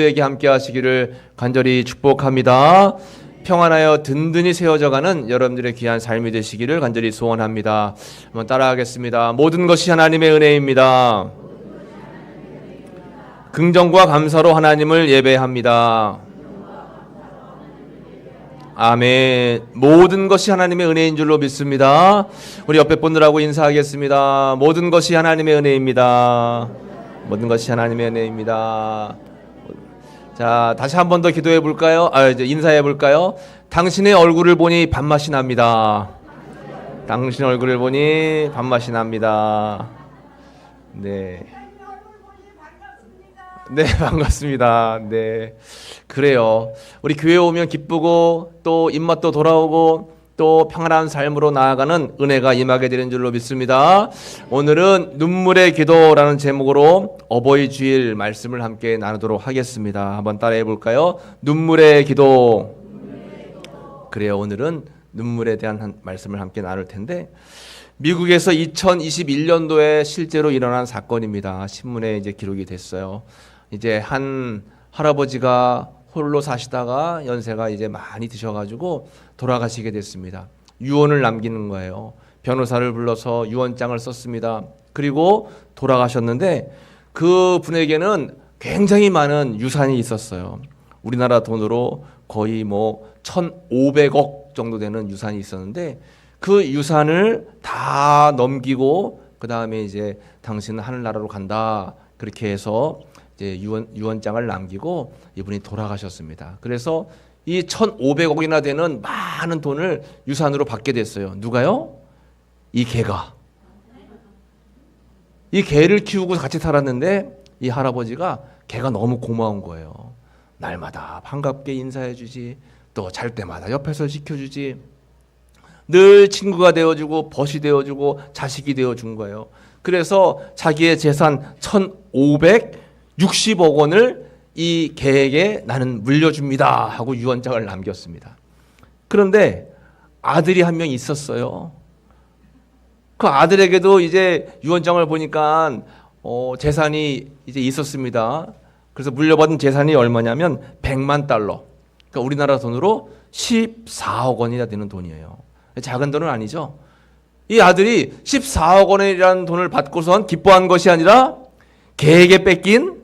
에게 함께 하시기를 간절히 축복합니다. 평안하여 든든히 세워져가는 여러분들의 귀한 삶이 되시기를 간절히 소원합니다. 한번 따라하겠습니다. 모든 것이 하나님의 은혜입니다. 긍정과 감사로 하나님을 예배합니다. 아멘. 모든 것이 하나님의 은혜인 줄로 믿습니다. 우리 옆에 분들하고 인사하겠습니다. 모든 것이 하나님의 은혜입니다. 모든 것이 하나님의 은혜입니다. 자, 다시 한 번 더 기도해 볼까요? 이제 인사해 볼까요? 당신의 얼굴을 보니 밥맛이 납니다. 당신 얼굴을 보니 밥맛이 납니다. 네. 네, 반갑습니다. 네. 그래요. 우리 교회 오면 기쁘고 또 입맛도 돌아오고 또 평안한 삶으로 나아가는 은혜가 임하게 되는 줄로 믿습니다. 오늘은 눈물의 기도라는 제목으로 어버이 주일 말씀을 함께 나누도록 하겠습니다. 한번 따라해 볼까요? 눈물의 기도. 그래요. 오늘은 눈물에 대한 말씀을 함께 나눌 텐데, 미국에서 2021년도에 실제로 일어난 사건입니다. 신문에 이제 기록이 됐어요. 이제 한 할아버지가 홀로 사시다가 연세가 이제 많이 드셔가지고 돌아가시게 됐습니다. 유언을 남기는 거예요. 변호사를 불러서 유언장을 썼습니다. 그리고 돌아가셨는데 그 분에게는 굉장히 많은 유산이 있었어요. 우리나라 돈으로 거의 1,500억 정도 되는 유산이 있었는데 그 유산을 다 넘기고 그 다음에 이제 당신은 하늘나라로 간다. 그렇게 해서 이제 유언장을 남기고 이분이 돌아가셨습니다. 그래서 이 1,500억이나 되는 많은 돈을 유산으로 받게 됐어요. 누가요? 이 개가. 이 개를 키우고 같이 살았는데 이 할아버지가 개가 너무 고마운 거예요. 날마다 반갑게 인사해 주지, 또 잘 때마다 옆에서 지켜주지, 늘 친구가 되어주고 벗이 되어주고 자식이 되어준 거예요. 그래서 자기의 재산 1,560억 원을 이 개에게 나는 물려줍니다 하고 유언장을 남겼습니다. 그런데 아들이 한 명 있었어요. 그 아들에게도 이제 유언장을 보니까 재산이 이제 있었습니다. 그래서 물려받은 재산이 얼마냐면 100만 달러. 그러니까 우리나라 돈으로 14억 원이나 되는 돈이에요. 작은 돈은 아니죠. 이 아들이 14억 원이라는 돈을 받고선 기뻐한 것이 아니라 개에게 뺏긴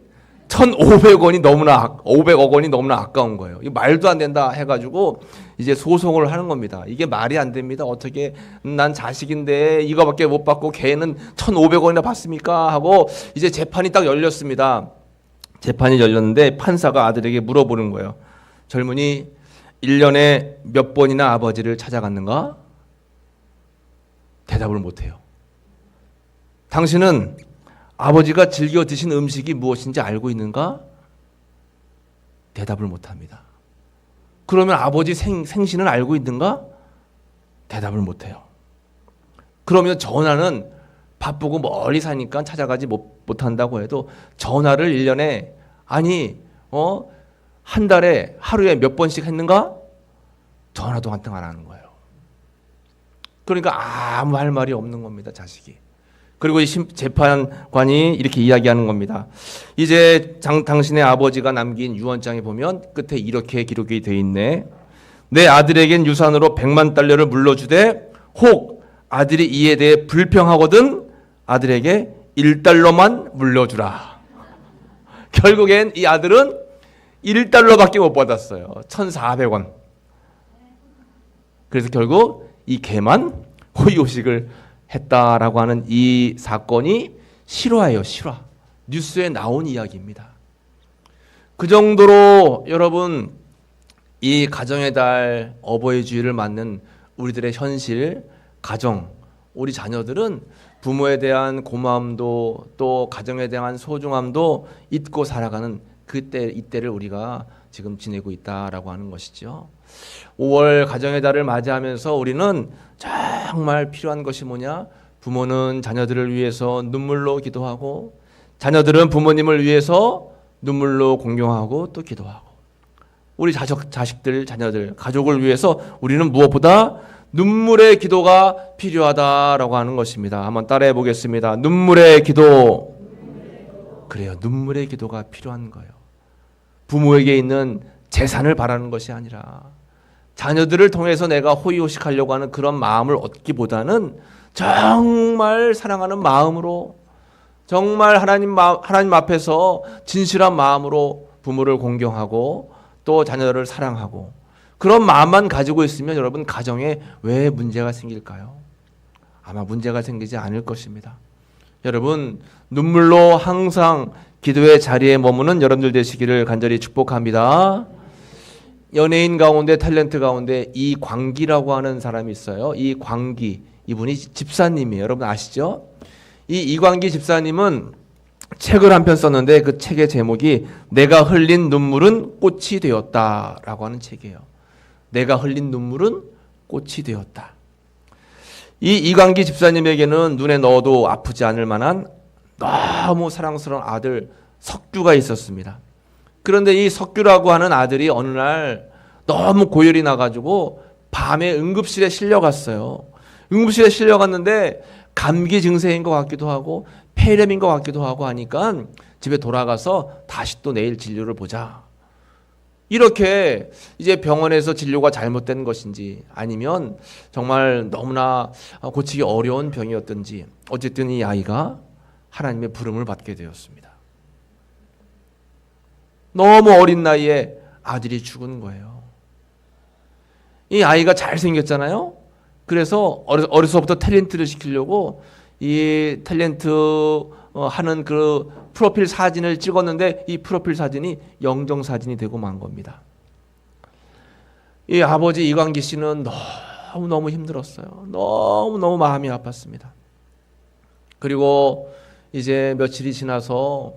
1,500억 원이 너무나 아까운 거예요. 이 말도 안 된다 해가지고 이제 소송을 하는 겁니다. 이게 말이 안 됩니다. 어떻게 난 자식인데 이거밖에 못 받고 걔는 1,500원이나 받습니까? 하고 이제 재판이 딱 열렸습니다. 재판이 열렸는데 판사가 아들에게 물어보는 거예요. 젊은이 1년에 몇 번이나 아버지를 찾아갔는가? 대답을 못해요. 당신은 아버지가 즐겨 드신 음식이 무엇인지 알고 있는가? 대답을 못합니다. 그러면 아버지 생신은 알고 있는가? 대답을 못해요. 그러면 전화는 바쁘고 멀리 사니까 찾아가지 못한다고 해도 전화를 1년에 한 달에 하루에 몇 번씩 했는가? 전화도 한 통 안 하는 거예요. 그러니까 아무 할 말이 없는 겁니다, 자식이. 그리고 이 재판관이 이렇게 이야기하는 겁니다. 이제 당신의 아버지가 남긴 유언장에 보면 끝에 이렇게 기록이 돼 있네. 내 아들에겐 유산으로 100만 달러를 물려주되 혹 아들이 이에 대해 불평하거든 아들에게 1달러만 물려주라. 결국엔 이 아들은 1달러밖에 못 받았어요. 1,400원. 그래서 결국 이 개만 호의호식을 했다라고 하는 이 사건이 실화예요, 실화. 뉴스에 나온 이야기입니다. 그 정도로 여러분, 이 가정의 달 어버이 주일을 맞는 우리들의 현실, 가정, 우리 자녀들은 부모에 대한 고마움도 또 가정에 대한 소중함도 잊고 살아가는 이때를 우리가 지금 지내고 있다라고 하는 것이죠. 5월 가정의 달을 맞이하면서 우리는 정말 필요한 것이 뭐냐? 부모는 자녀들을 위해서 눈물로 기도하고 자녀들은 부모님을 위해서 눈물로 공경하고 또 기도하고 우리 자식들, 자녀들, 가족을 위해서 우리는 무엇보다 눈물의 기도가 필요하다라고 하는 것입니다. 한번 따라해 보겠습니다. 눈물의 기도. 그래요. 눈물의 기도가 필요한 거예요. 부모에게 있는 재산을 바라는 것이 아니라 자녀들을 통해서 내가 호의호식하려고 하는 그런 마음을 얻기보다는 정말 사랑하는 마음으로, 정말 하나님 앞에서 진실한 마음으로 부모를 공경하고 또 자녀들을 사랑하고 그런 마음만 가지고 있으면 여러분 가정에 왜 문제가 생길까요? 아마 문제가 생기지 않을 것입니다. 여러분 눈물로 항상 기도의 자리에 머무는 여러분들 되시기를 간절히 축복합니다. 연예인 가운데 탤런트 가운데 이광기라고 하는 사람이 있어요. 이광기, 이분이 집사님이에요. 여러분 아시죠? 이 이광기 집사님은 책을 한 편 썼는데 그 책의 제목이 내가 흘린 눈물은 꽃이 되었다라고 하는 책이에요. 내가 흘린 눈물은 꽃이 되었다. 이 이광기 집사님에게는 눈에 넣어도 아프지 않을 만한 너무 사랑스러운 아들 석규가 있었습니다. 그런데 이 석규라고 하는 아들이 어느 날 너무 고열이 나가지고 밤에 응급실에 실려갔어요. 응급실에 실려갔는데 감기 증세인 것 같기도 하고 폐렴인 것 같기도 하고 하니까 집에 돌아가서 다시 또 내일 진료를 보자. 이렇게 이제 병원에서 진료가 잘못된 것인지 아니면 정말 너무나 고치기 어려운 병이었든지 어쨌든 이 아이가 하나님의 부름을 받게 되었습니다. 너무 어린 나이에 아들이 죽은 거예요. 이 아이가 잘생겼잖아요. 그래서 어려서부터 탤런트를 시키려고 이 탤런트 하는 그 프로필 사진을 찍었는데 이 프로필 사진이 영정 사진이 되고 만 겁니다. 이 아버지 이광기 씨는 너무너무 힘들었어요. 너무너무 마음이 아팠습니다. 그리고 이제 며칠이 지나서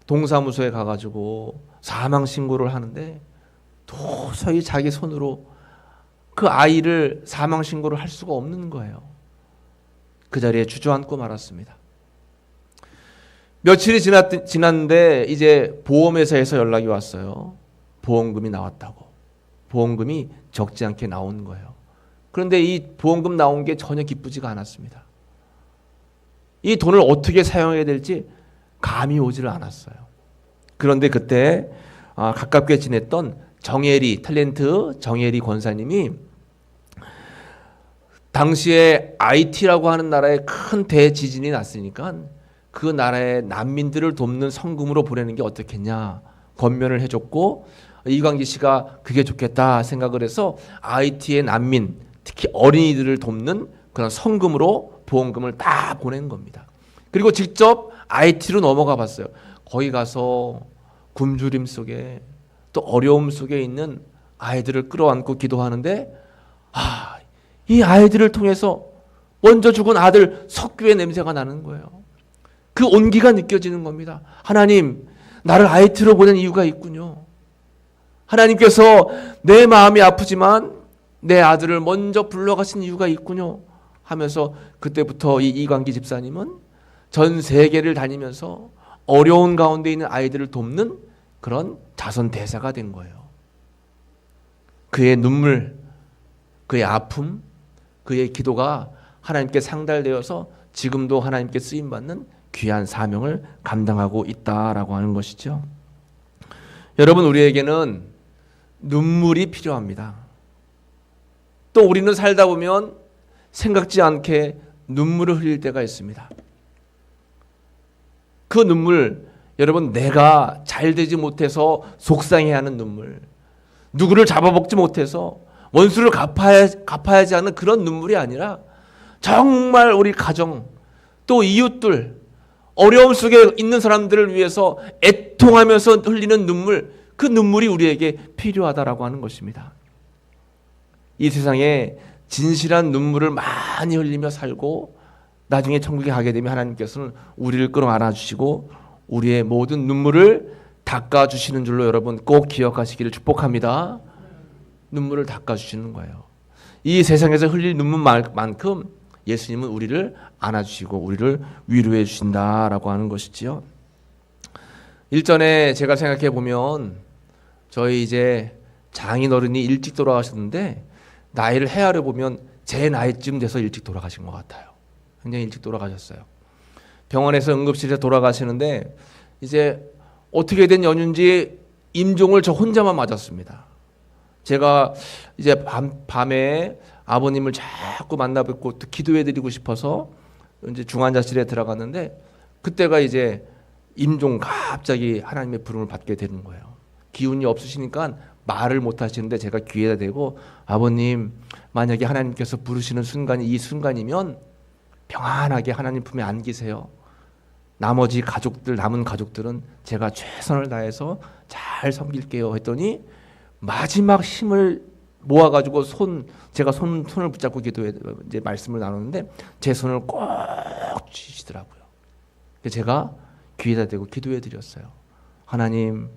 동사무소에 가가지고 사망 신고를 하는데 도저히 자기 손으로 그 아이를 사망 신고를 할 수가 없는 거예요. 그 자리에 주저앉고 말았습니다. 며칠이 지났는데 이제 보험회사에서 연락이 왔어요. 보험금이 나왔다고. 보험금이 적지 않게 나온 거예요. 그런데 이 보험금 나온 게 전혀 기쁘지가 않았습니다. 이 돈을 어떻게 사용해야 될지 감이 오지를 않았어요. 그런데 그때 가깝게 지냈던 정예리 탤런트 정예리 권사님이 당시에 IT라고 하는 나라에 큰 대지진이 났으니까 그 나라의 난민들을 돕는 성금으로 보내는 게 어떻겠냐 권면을 해줬고 이광기 씨가 그게 좋겠다 생각을 해서 IT의 난민 특히 어린이들을 돕는 그런 성금으로 보험금을 다 보낸 겁니다. 그리고 직접 IT로 넘어가 봤어요. 거기 가서 굶주림 속에 또 어려움 속에 있는 아이들을 끌어안고 기도하는데 이 아이들을 통해서 먼저 죽은 아들 석규의 냄새가 나는 거예요. 그 온기가 느껴지는 겁니다. 하나님, 나를 IT로 보낸 이유가 있군요. 하나님께서 내 마음이 아프지만 내 아들을 먼저 불러가신 이유가 있군요 하면서 그때부터 이 이광기 집사님은 전 세계를 다니면서 어려운 가운데 있는 아이들을 돕는 그런 자선 대사가 된 거예요. 그의 눈물, 그의 아픔, 그의 기도가 하나님께 상달되어서 지금도 하나님께 쓰임받는 귀한 사명을 감당하고 있다라고 하는 것이죠. 여러분, 우리에게는 눈물이 필요합니다. 또 우리는 살다 보면 생각지 않게 눈물을 흘릴 때가 있습니다. 그 눈물, 여러분, 내가 잘 되지 못해서 속상해하는 눈물, 누구를 잡아먹지 못해서 원수를 갚아야지 하는 그런 눈물이 아니라 정말 우리 가정 또 이웃들 어려움 속에 있는 사람들을 위해서 애통하면서 흘리는 눈물, 그 눈물이 우리에게 필요하다라고 하는 것입니다. 이 세상에 진실한 눈물을 많이 흘리며 살고 나중에 천국에 가게 되면 하나님께서는 우리를 끌어안아 주시고 우리의 모든 눈물을 닦아주시는 줄로 여러분 꼭 기억하시기를 축복합니다. 눈물을 닦아주시는 거예요. 이 세상에서 흘릴 눈물만큼 예수님은 우리를 안아주시고 우리를 위로해 주신다라고 하는 것이지요. 일전에 제가 생각해 보면 저희 이제 장인어른이 일찍 돌아가셨는데 나이를 헤아려 보면 제 나이쯤 돼서 일찍 돌아가신 것 같아요. 굉장히 일찍 돌아가셨어요. 병원에서 응급실에 돌아가시는데 이제 어떻게 된 연유인지 임종을 저 혼자만 맞았습니다. 제가 이제 밤에 아버님을 자꾸 만나 뵙고 또 기도해 드리고 싶어서 이제 중환자실에 들어갔는데 그때가 이제 임종 갑자기 하나님의 부름을 받게 되는 거예요. 기운이 없으시니까 말을 못 하시는데 제가 귀에다 대고 아버님 만약에 하나님께서 부르시는 순간이 이 순간이면 평안하게 하나님 품에 안기세요. 나머지 가족들 남은 가족들은 제가 최선을 다해서 잘 섬길게요 했더니 마지막 힘을 모아가지고 제가 손을 붙잡고 기도해 이제 말씀을 나누는데 제 손을 꼭 쥐시더라고요. 제가 귀에다 대고 기도해 드렸어요. 하나님,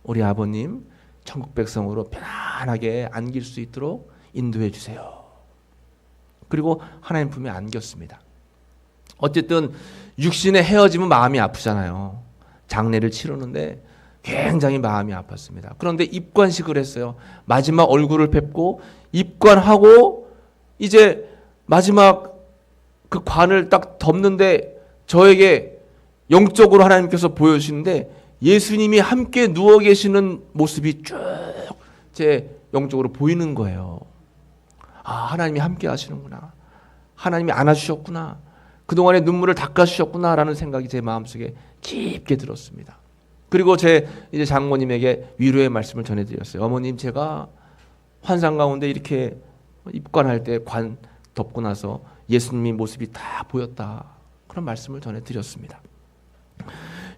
우리 아버님 천국 백성으로 편안하게 안길 수 있도록 인도해 주세요. 그리고 하나님 품에 안겼습니다. 어쨌든 육신의 헤어짐은 마음이 아프잖아요. 장례를 치르는데 굉장히 마음이 아팠습니다. 그런데 입관식을 했어요. 마지막 얼굴을 뵙고 입관하고 이제 마지막 그 관을 딱 덮는데 저에게 영적으로 하나님께서 보여주시는데 예수님이 함께 누워 계시는 모습이 쭉 제 영적으로 보이는 거예요. 아, 하나님이 함께 하시는구나. 하나님이 안아주셨구나. 그동안의 눈물을 닦아주셨구나라는 생각이 제 마음속에 깊게 들었습니다. 그리고 제 이제 장모님에게 위로의 말씀을 전해드렸어요. 어머님, 제가 환상 가운데 이렇게 입관할 때 관 덮고 나서 예수님의 모습이 다 보였다. 그런 말씀을 전해드렸습니다.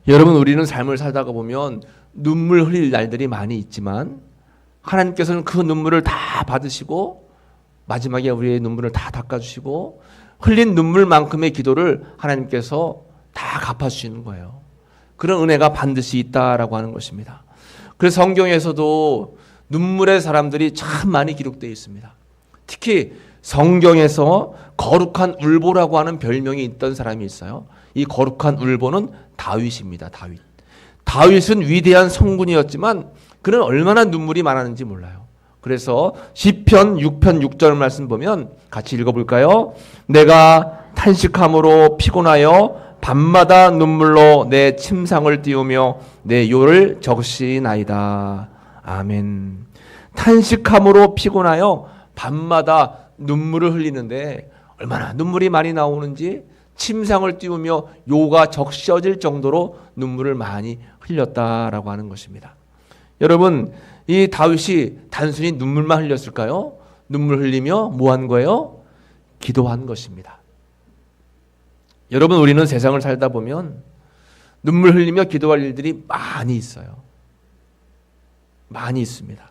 여러분, 우리는 삶을 살다가 보면 눈물 흘릴 날들이 많이 있지만 하나님께서는 그 눈물을 다 받으시고 마지막에 우리의 눈물을 다 닦아주시고 흘린 눈물만큼의 기도를 하나님께서 다 갚아주시는 거예요. 그런 은혜가 반드시 있다라고 하는 것입니다. 그래서 성경에서도 눈물의 사람들이 참 많이 기록되어 있습니다. 특히 성경에서 거룩한 울보라고 하는 별명이 있던 사람이 있어요. 이 거룩한 울보는 다윗입니다. 다윗은 위대한 성군이었지만 그는 얼마나 눈물이 많았는지 몰라요. 그래서 시편 6편 6절 말씀 보면 같이 읽어볼까요? 내가 탄식함으로 피곤하여 밤마다 눈물로 내 침상을 띄우며 내 요를 적시나이다. 아멘. 탄식함으로 피곤하여 밤마다 눈물을 흘리는데 얼마나 눈물이 많이 나오는지 침상을 띄우며 요가 적셔질 정도로 눈물을 많이 흘렸다라고 하는 것입니다. 여러분, 이 다윗이 단순히 눈물만 흘렸을까요? 눈물 흘리며 뭐 한 거예요? 기도한 것입니다. 여러분, 우리는 세상을 살다 보면 눈물 흘리며 기도할 일들이 많이 있어요. 많이 있습니다.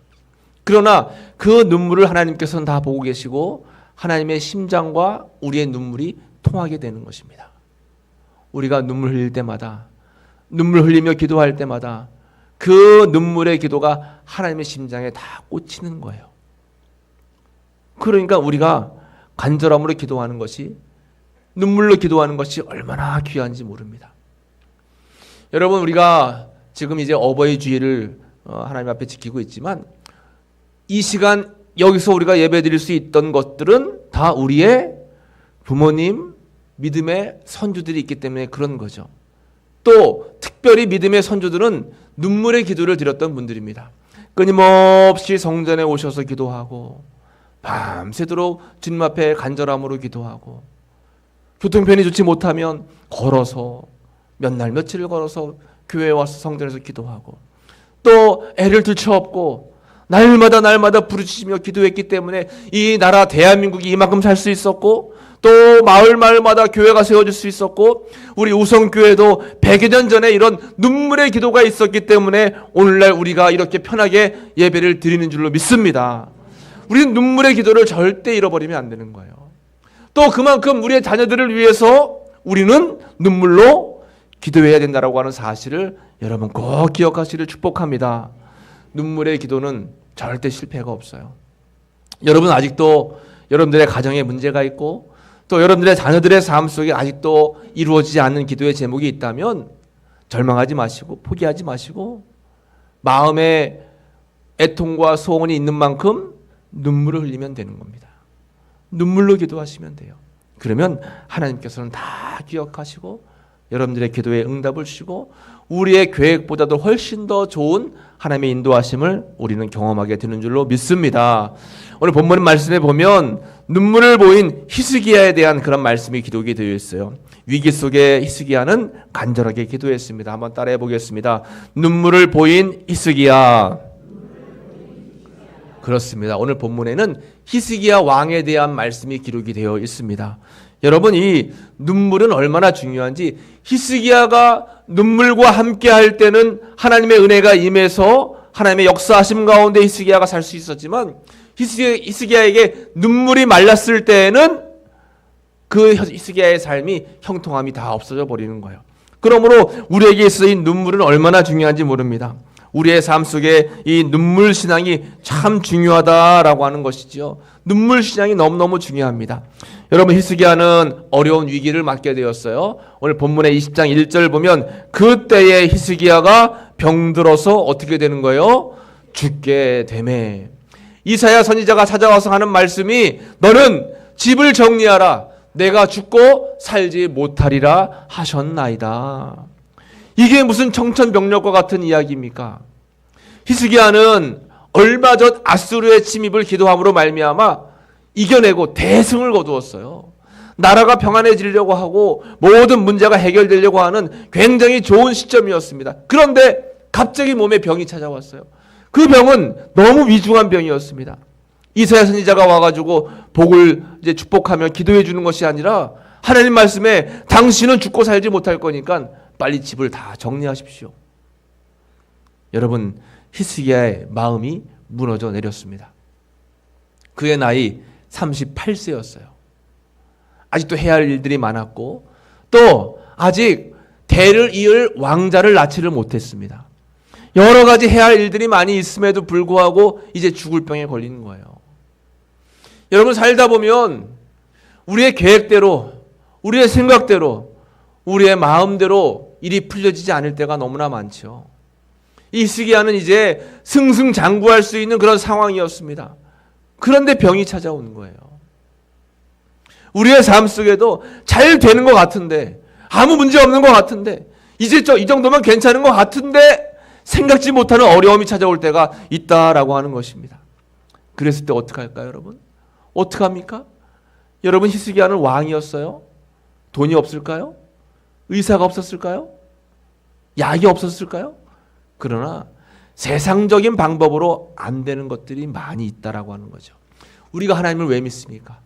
그러나 그 눈물을 하나님께서는 다 보고 계시고 하나님의 심장과 우리의 눈물이 통하게 되는 것입니다. 우리가 눈물 흘릴 때마다, 눈물 흘리며 기도할 때마다 그 눈물의 기도가 하나님의 심장에 다 꽂히는 거예요. 그러니까 우리가 간절함으로 기도하는 것이, 눈물로 기도하는 것이 얼마나 귀한지 모릅니다. 여러분, 우리가 지금 이제 어버이 주일을 하나님 앞에 지키고 있지만 이 시간 여기서 우리가 예배 드릴 수 있던 것들은 다 우리의 부모님, 믿음의 선주들이 있기 때문에 그런 거죠. 또 특별히 믿음의 선주들은 눈물의 기도를 드렸던 분들입니다. 끊임없이 성전에 오셔서 기도하고 밤새도록 주님 앞에 간절함으로 기도하고 교통편이 좋지 못하면 걸어서 몇 날 며칠을 걸어서 교회에 와서 성전에서 기도하고 또 애를 들쳐업고 날마다 부르짖으며 기도했기 때문에 이 나라 대한민국이 이만큼 살 수 있었고 또 마을마다 교회가 세워질 수 있었고 우리 우성교회도 100여 년 전에 이런 눈물의 기도가 있었기 때문에 오늘날 우리가 이렇게 편하게 예배를 드리는 줄로 믿습니다. 우리는 눈물의 기도를 절대 잃어버리면 안 되는 거예요. 또 그만큼 우리의 자녀들을 위해서 우리는 눈물로 기도해야 된다고 하는 사실을 여러분 꼭 기억하시기를 축복합니다. 눈물의 기도는 절대 실패가 없어요. 여러분 아직도 여러분들의 가정에 문제가 있고 또 여러분들의 자녀들의 삶 속에 아직도 이루어지지 않는 기도의 제목이 있다면 절망하지 마시고 포기하지 마시고 마음에 애통과 소원이 있는 만큼 눈물을 흘리면 되는 겁니다. 눈물로 기도하시면 돼요. 그러면 하나님께서는 다 기억하시고 여러분들의 기도에 응답을 주시고 우리의 계획보다도 훨씬 더 좋은 하나님의 인도하심을 우리는 경험하게 되는 줄로 믿습니다. 오늘 본문 말씀에 보면 눈물을 보인 히스기야에 대한 그런 말씀이 기록이 되어 있어요. 위기 속에 히스기야는 간절하게 기도했습니다. 한번 따라해 보겠습니다. 눈물을 보인 히스기야. 그렇습니다. 오늘 본문에는 히스기야 왕에 대한 말씀이 기록이 되어 있습니다. 여러분, 이 눈물은 얼마나 중요한지, 히스기야가 눈물과 함께 할 때는 하나님의 은혜가 임해서 하나님의 역사하심 가운데 히스기야가 살 수 있었지만, 히스기야에게 눈물이 말랐을 때에는 그 히스기야의 삶이 형통함이 다 없어져 버리는 거예요. 그러므로 우리에게 있어 이 눈물은 얼마나 중요한지 모릅니다. 우리의 삶 속에 이 눈물 신앙이 참 중요하다라고 하는 것이지요. 눈물 신앙이 너무너무 중요합니다. 여러분, 히스기야는 어려운 위기를 맞게 되었어요. 오늘 본문의 20장 1절 보면 그때에 히스기야가 병들어서 어떻게 되는 거예요? 죽게 되매. 이사야 선지자가 찾아와서 하는 말씀이 너는 집을 정리하라. 내가 죽고 살지 못하리라 하셨나이다. 이게 무슨 청천벽력과 같은 이야기입니까? 히스기야는 얼마 전 아수르의 침입을 기도함으로 말미암아 이겨내고 대승을 거두었어요. 나라가 평안해지려고 하고 모든 문제가 해결되려고 하는 굉장히 좋은 시점이었습니다. 그런데 갑자기 몸에 병이 찾아왔어요. 그 병은 너무 위중한 병이었습니다. 이사야 선지자가 와가지고 복을 이제 축복하며 기도해 주는 것이 아니라 하나님 말씀에 당신은 죽고 살지 못할 거니까 빨리 집을 다 정리하십시오. 여러분, 히스기야의 마음이 무너져 내렸습니다. 그의 나이 38세였어요. 아직도 해야 할 일들이 많았고 또 아직 대를 이을 왕자를 낳지를 못했습니다. 여러 가지 해야 할 일들이 많이 있음에도 불구하고 이제 죽을 병에 걸리는 거예요. 여러분, 살다 보면 우리의 계획대로, 우리의 생각대로, 우리의 마음대로 일이 풀려지지 않을 때가 너무나 많죠. 이 히스기야는 이제 승승장구할 수 있는 그런 상황이었습니다. 그런데 병이 찾아오는 거예요. 우리의 삶 속에도 잘 되는 것 같은데, 아무 문제 없는 것 같은데, 이제 이 정도면 괜찮은 것 같은데 생각지 못하는 어려움이 찾아올 때가 있다라고 하는 것입니다. 그랬을 때 어떻게 할까요, 여러분? 어떻게 합니까? 여러분, 히스기야는 왕이었어요. 돈이 없을까요? 의사가 없었을까요? 약이 없었을까요? 그러나 세상적인 방법으로 안 되는 것들이 많이 있다라고 하는 거죠. 우리가 하나님을 왜 믿습니까?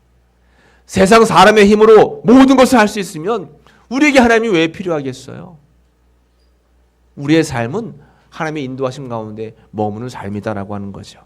세상 사람의 힘으로 모든 것을 할 수 있으면 우리에게 하나님이 왜 필요하겠어요? 우리의 삶은 하나님의 인도하심 가운데 머무는 삶이다라고 하는 거죠.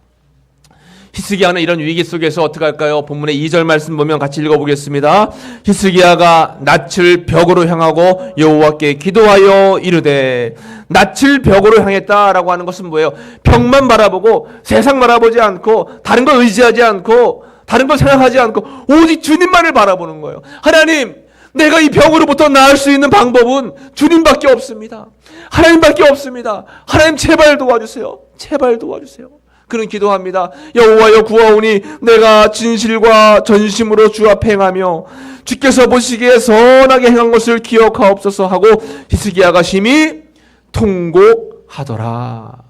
히스기야는 이런 위기 속에서 어떻게 할까요? 본문의 2절 말씀 보면 같이 읽어보겠습니다. 히스기야가 낯을 벽으로 향하고 여호와께 기도하여 이르되, 낯을 벽으로 향했다라고 하는 것은 뭐예요? 벽만 바라보고 세상 바라보지 않고 다른 걸 의지하지 않고 다른 걸 생각하지 않고 오직 주님만을 바라보는 거예요. 하나님, 내가 이 병으로부터 나을 수 있는 방법은 주님밖에 없습니다. 하나님밖에 없습니다. 하나님, 제발 도와주세요. 제발 도와주세요. 그는 기도합니다. 여호와여, 구하오니 내가 진실과 전심으로 주 앞에 행하며 주께서 보시기에 선하게 행한 것을 기억하옵소서 하고 히스기야가 심히 통곡하더라.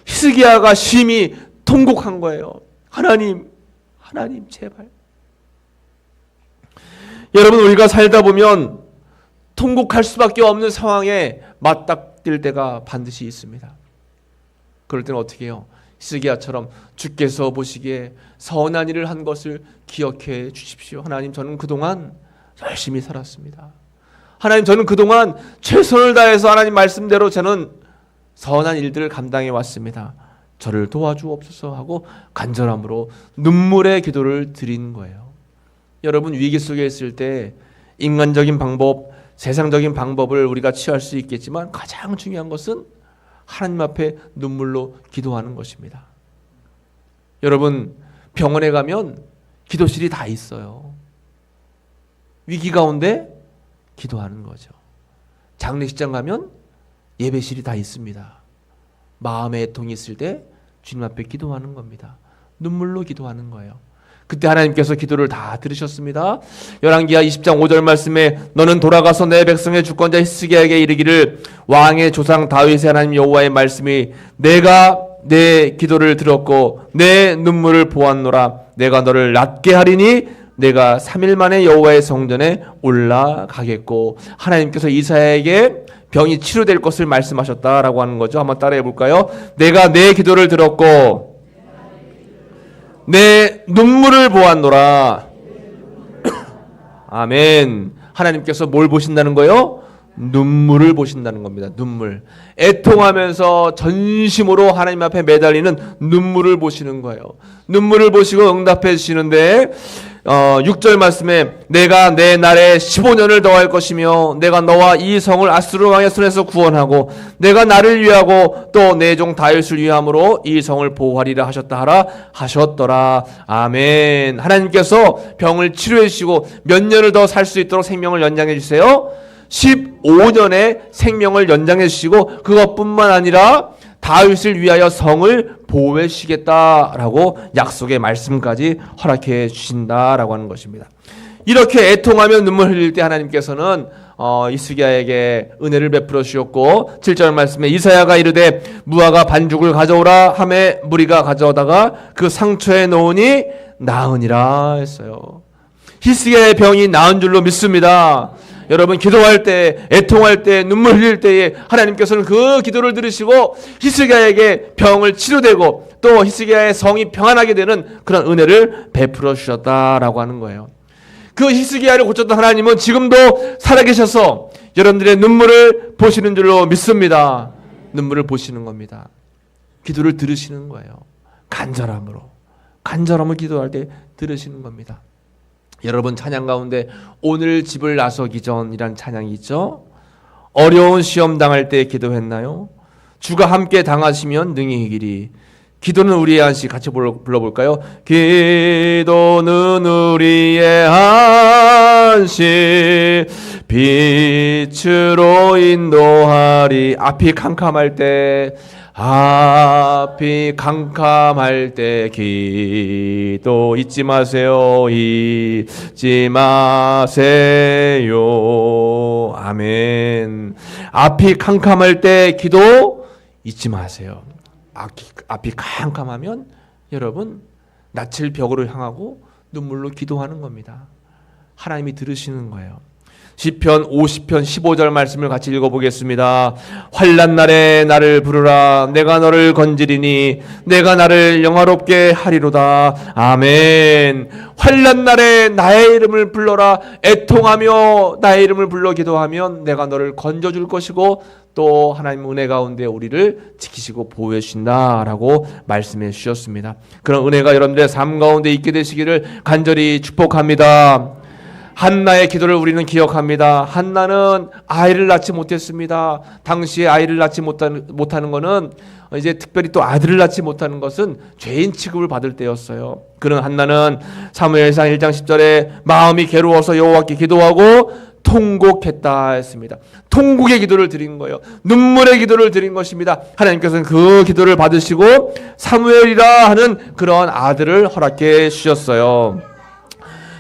히스기야가 심히 통곡한 거예요. 하나님, 하나님 제발. 여러분, 우리가 살다 보면 통곡할 수밖에 없는 상황에 맞닥뜨릴 때가 반드시 있습니다. 그럴 때는 어떻게 해요? 히스기야처럼 주께서 보시기에 선한 일을 한 것을 기억해 주십시오. 하나님, 저는 그동안 열심히 살았습니다. 하나님, 저는 그동안 최선을 다해서 하나님 말씀대로 저는 선한 일들을 감당해 왔습니다. 저를 도와주옵소서 하고 간절함으로 눈물의 기도를 드리는 거예요. 여러분, 위기 속에 있을 때 인간적인 방법, 세상적인 방법을 우리가 취할 수 있겠지만 가장 중요한 것은 하나님 앞에 눈물로 기도하는 것입니다. 여러분, 병원에 가면 기도실이 다 있어요. 위기 가운데 기도하는 거죠. 장례식장 가면 예배실이 다 있습니다. 마음의 애통이 있을 때 주님 앞에 기도하는 겁니다. 눈물로 기도하는 거예요. 그때 하나님께서 기도를 다 들으셨습니다. 열왕기하 20장 5절 말씀에 너는 돌아가서 내 백성의 주권자 히스기야에게 이르기를 왕의 조상 다윗의 하나님 여호와의 말씀이 내가 내 기도를 들었고 내 눈물을 보았노라. 내가 너를 낫게 하리니 내가 3일 만에 여호와의 성전에 올라가겠고. 하나님께서 이사야에게 병이 치료될 것을 말씀하셨다라고 하는 거죠. 한번 따라해 볼까요? 내가 내 기도를 들었고 내 눈물을 보았노라. 아멘. 하나님께서 뭘 보신다는 거예요? 눈물을 보신다는 겁니다. 눈물. 애통하면서 전심으로 하나님 앞에 매달리는 눈물을 보시는 거예요. 눈물을 보시고 응답해 주시는데 6절 말씀에 내가 내 날에 15년을 더할 것이며 내가 너와 이 성을 아수르 왕의 손에서 구원하고 내가 나를 위하고 또 내 종 다윗을 위함으로 이 성을 보호하리라 하셨더라. 아멘. 하나님께서 병을 치료해 주시고 몇 년을 더 살 수 있도록 생명을 연장해 주세요. 15년의 생명을 연장해 주시고 그것뿐만 아니라 다윗을 위하여 성을 보호해 주시겠다라고 약속의 말씀까지 허락해 주신다라고 하는 것입니다. 이렇게 애통하며 눈물 흘릴 때 하나님께서는 히스기야에게 은혜를 베풀어 주셨고 7절 말씀에 이사야가 이르되 무화과 반죽을 가져오라 하매 무리가 가져오다가 그 상처에 놓으니 나으니라 했어요. 히스기야의 병이 나은 줄로 믿습니다. 여러분 기도할 때, 애통할 때, 눈물 흘릴 때에 하나님께서는 그 기도를 들으시고 히스기야에게 병을 치료되고 또 히스기야의 성이 평안하게 되는 그런 은혜를 베풀어 주셨다라고 하는 거예요. 그 히스기야를 고쳤던 하나님은 지금도 살아계셔서 여러분들의 눈물을 보시는 줄로 믿습니다. 눈물을 보시는 겁니다. 기도를 들으시는 거예요. 간절함을 기도할 때 들으시는 겁니다. 여러분 찬양 가운데 오늘 집을 나서기 전이란 찬양이 있죠. 어려운 시험 당할 때 기도했나요? 주가 함께 당하시면 능히 이기리. 기도는 우리의 한시 같이 불러볼까요? 기도는 우리의 한시 빛으로 인도하리. 앞이 캄캄할 때 기도 잊지 마세요. 잊지 마세요. 아멘. 앞이 캄캄할 때 기도 잊지 마세요. 앞이 캄캄하면 여러분 낯을 벽으로 향하고 눈물로 기도하는 겁니다. 하나님이 들으시는 거예요. 시편 50편 15절 말씀을 같이 읽어보겠습니다. 환난 날에 나를 부르라. 내가 너를 건지리니 내가 나를 영화롭게 하리로다. 아멘. 환난 날에 나의 이름을 불러라. 애통하며 나의 이름을 불러 기도하면 내가 너를 건져줄 것이고 또 하나님 은혜 가운데 우리를 지키시고 보호해 주신다라고 말씀해 주셨습니다. 그런 은혜가 여러분들의 삶 가운데 있게 되시기를 간절히 축복합니다. 한나의 기도를 우리는 기억합니다. 한나는 아이를 낳지 못했습니다. 당시에 아이를 낳지 못하는 것은 이제 특별히 또 아들을 낳지 못하는 것은 죄인 취급을 받을 때였어요. 그런 한나는 사무엘상 1장 10절에 마음이 괴로워서 여호와께 기도하고 통곡했다 했습니다. 통곡의 기도를 드린 거예요. 눈물의 기도를 드린 것입니다. 하나님께서는 그 기도를 받으시고 사무엘이라 하는 그런 아들을 허락해 주셨어요.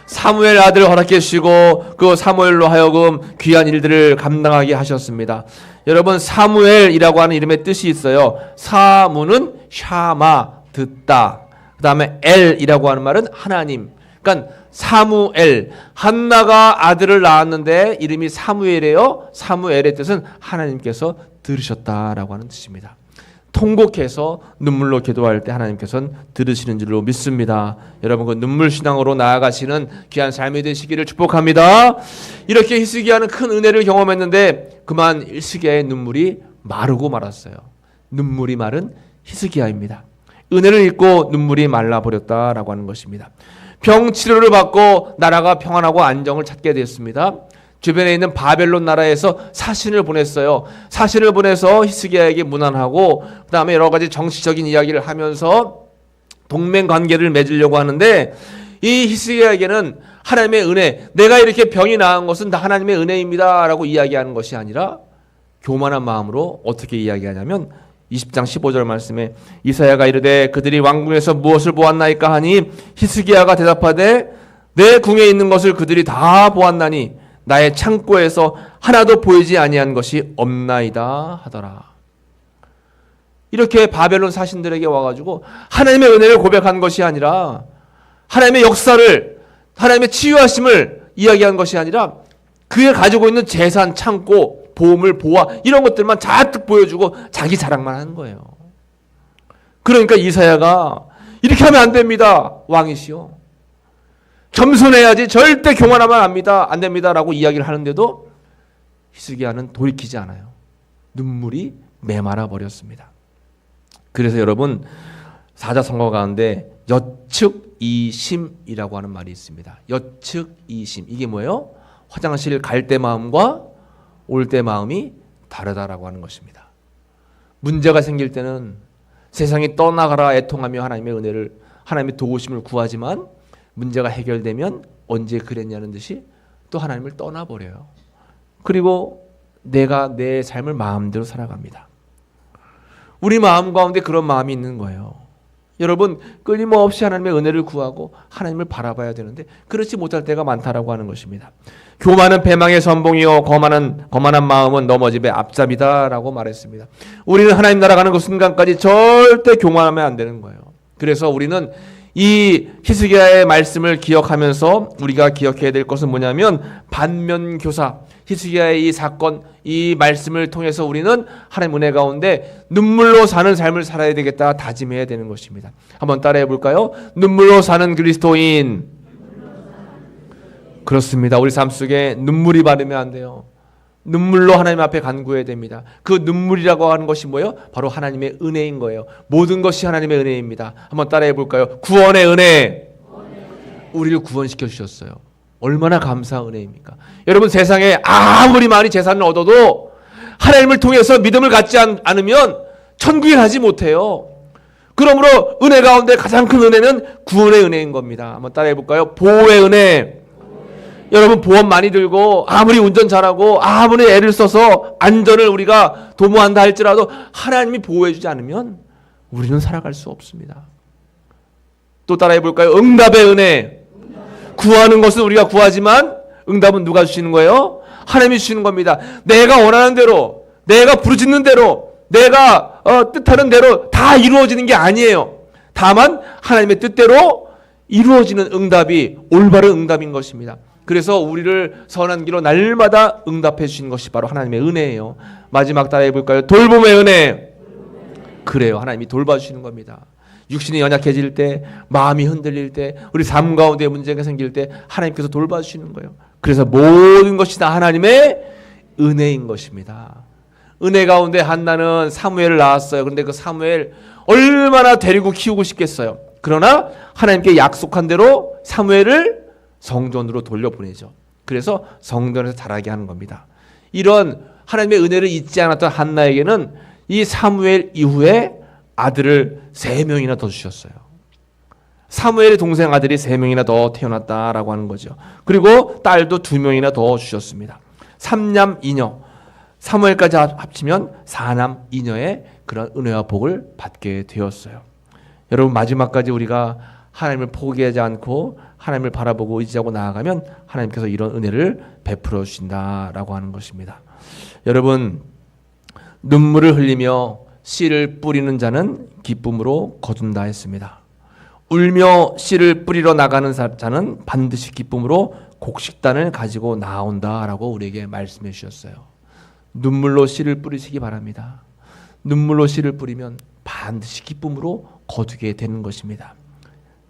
사무엘 아들을 허락해 주시고 그 사무엘로 하여금 귀한 일들을 감당하게 하셨습니다. 여러분 사무엘이라고 하는 이름의 뜻이 있어요. 사무는 샤마 듣다. 그 다음에 엘이라고 하는 말은 하나님. 그러니까 사무엘, 한나가 아들을 낳았는데 이름이 사무엘이에요. 사무엘의 뜻은 하나님께서 들으셨다라고 하는 뜻입니다. 통곡해서 눈물로 기도할 때 하나님께서는 들으시는 줄로 믿습니다. 여러분 그 눈물 신앙으로 나아가시는 귀한 삶이 되시기를 축복합니다. 이렇게 히스기야는 큰 은혜를 경험했는데 그만 히스기야의 눈물이 마르고 말았어요. 눈물이 마른 히스기야입니다. 은혜를 잊고 눈물이 말라버렸다라고 하는 것입니다. 병 치료를 받고 나라가 평안하고 안정을 찾게 됐습니다. 주변에 있는 바벨론 나라에서 사신을 보냈어요. 사신을 보내서 히스기야에게 문안하고 그 다음에 여러 가지 정치적인 이야기를 하면서 동맹 관계를 맺으려고 하는데 이 히스기야에게는 하나님의 은혜, 내가 이렇게 병이 나은 것은 다 하나님의 은혜입니다 라고 이야기하는 것이 아니라 교만한 마음으로 어떻게 이야기하냐면 20장 15절 말씀에 이사야가 이르되 그들이 왕궁에서 무엇을 보았나이까 하니 히스기야가 대답하되 내 궁에 있는 것을 그들이 다 보았나니 나의 창고에서 하나도 보이지 아니한 것이 없나이다 하더라. 이렇게 바벨론 사신들에게 와가지고 하나님의 은혜를 고백한 것이 아니라 하나님의 역사를, 하나님의 치유하심을 이야기한 것이 아니라 그에 가지고 있는 재산, 창고, 보물, 보화 이런 것들만 잔뜩 보여주고 자기 자랑만 하는 거예요. 그러니까 이사야가 이렇게 하면 안 됩니다. 왕이시여. 겸손해야지 절대 교만하면 안 됩니다. 라고 이야기를 하는데도 히스기야는 돌이키지 않아요. 눈물이 메말아 버렸습니다. 그래서 여러분 사자성어 가운데 여측이심이라고 하는 말이 있습니다. 여측이심. 이게 뭐예요? 화장실 갈 때 마음과 올 때 마음이 다르다라고 하는 것입니다. 문제가 생길 때는 세상이 떠나가라 애통하며 하나님의 은혜를, 하나님의 도우심을 구하지만 문제가 해결되면 언제 그랬냐는 듯이 또 하나님을 떠나버려요. 그리고 내가 내 삶을 마음대로 살아갑니다. 우리 마음 가운데 그런 마음이 있는 거예요. 여러분 끊임없이 하나님의 은혜를 구하고 하나님을 바라봐야 되는데 그렇지 못할 때가 많다라고 하는 것입니다. 교만은 배망의 선봉이요 거만한 마음은 넘어집의 앞잡이다라고 말했습니다. 우리는 하나님 나라 가는 그 순간까지 절대 교만하면 안 되는 거예요. 그래서 우리는 이 히스기야의 말씀을 기억하면서 우리가 기억해야 될 것은 뭐냐면 반면교사, 히스기야의 이 사건, 이 말씀을 통해서 우리는 하나님 은혜 가운데 눈물로 사는 삶을 살아야 되겠다 다짐해야 되는 것입니다. 한번 따라해 볼까요? 눈물로 사는 그리스도인. 그렇습니다. 우리 삶 속에 눈물이 바르면 안 돼요. 눈물로 하나님 앞에 간구해야 됩니다. 그 눈물이라고 하는 것이 뭐예요? 바로 하나님의 은혜인 거예요. 모든 것이 하나님의 은혜입니다. 한번 따라해 볼까요? 구원의 은혜. 우리를 구원시켜 주셨어요. 얼마나 감사한 은혜입니까? 여러분 세상에 아무리 많이 재산을 얻어도 하나님을 통해서 믿음을 갖지 않으면 천국에 가지 못해요. 그러므로 은혜 가운데 가장 큰 은혜는 구원의 은혜인 겁니다. 한번 따라해 볼까요? 보호의 은혜. 여러분 보험 많이 들고 아무리 운전 잘하고 아무리 애를 써서 안전을 우리가 도모한다 할지라도 하나님이 보호해 주지 않으면 우리는 살아갈 수 없습니다. 또 따라해 볼까요? 응답의 은혜. 구하는 것은 우리가 구하지만 응답은 누가 주시는 거예요? 하나님이 주시는 겁니다. 내가 원하는 대로, 내가 부르짖는 대로, 내가 뜻하는 대로 다 이루어지는 게 아니에요. 다만 하나님의 뜻대로 이루어지는 응답이 올바른 응답인 것입니다. 그래서 우리를 선한 길로 날마다 응답해 주시는 것이 바로 하나님의 은혜예요. 마지막 따라해 볼까요? 돌봄의 은혜. 그래요. 하나님이 돌봐주시는 겁니다. 육신이 연약해질 때, 마음이 흔들릴 때, 우리 삶 가운데 문제가 생길 때 하나님께서 돌봐주시는 거예요. 그래서 모든 것이 다 하나님의 은혜인 것입니다. 은혜 가운데 한나는 사무엘을 낳았어요. 그런데 그 사무엘 얼마나 데리고 키우고 싶겠어요. 그러나 하나님께 약속한 대로 사무엘을 성전으로 돌려보내죠. 그래서 성전에서 자라게 하는 겁니다. 이런 하나님의 은혜를 잊지 않았던 한나에게는 이 사무엘 이후에 아들을 3명이나 더 주셨어요. 사무엘의 동생 아들이 3명이나 더 태어났다라고 하는 거죠. 그리고 딸도 2명이나 더 주셨습니다. 3남 2녀, 사무엘까지 합치면 4남 2녀의 그런 은혜와 복을 받게 되었어요. 여러분 마지막까지 우리가 하나님을 포기하지 않고 하나님을 바라보고 의지하고 나아가면 하나님께서 이런 은혜를 베풀어 주신다라고 하는 것입니다. 여러분 눈물을 흘리며 씨를 뿌리는 자는 기쁨으로 거둔다 했습니다. 울며 씨를 뿌리러 나가는 자는 반드시 기쁨으로 곡식단을 가지고 나온다라고 우리에게 말씀해 주셨어요. 눈물로 씨를 뿌리시기 바랍니다. 눈물로 씨를 뿌리면 반드시 기쁨으로 거두게 되는 것입니다.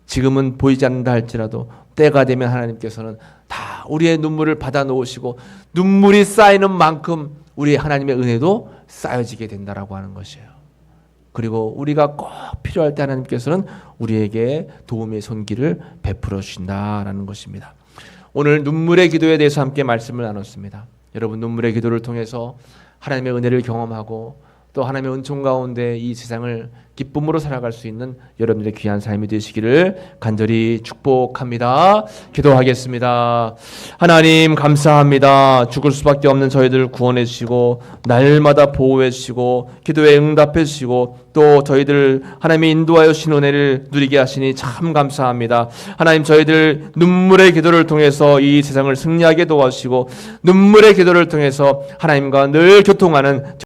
지금은 보이지 않는다 할지라도 때가 되면 하나님께서는 다 우리의 눈물을 받아 놓으시고 눈물이 쌓이는 만큼 우리 하나님의 은혜도 쌓여지게 된다라고 하는 것이에요. 그리고 우리가 꼭 필요할 때 하나님께서는 우리에게 도움의 손길을 베풀어 주신다라는 것입니다. 오늘 눈물의 기도에 대해서 함께 말씀을 나눴습니다. 여러분 눈물의 기도를 통해서 하나님의 은혜를 경험하고 또 하나님의 은총 가운데 이 세상을 기쁨으로 살아갈 수 있는 여러분들의 귀한 삶이 되시기를 간절히 축복합니다. 기도하겠습니다. 하나님 감사합니다. 죽을 수밖에 없는 저희들을 구원해 주시고 날마다 보호해 주시고 기도에 응답해 주시고 또 저희들 하나님이 인도하여 주신 은혜를 누리게 하시니 참 감사합니다. 하나님 저희들 눈물의 기도를 통해서 이 세상을 승리하게 도와주시고 눈물의 기도를 통해서 하나님과 늘 교통하는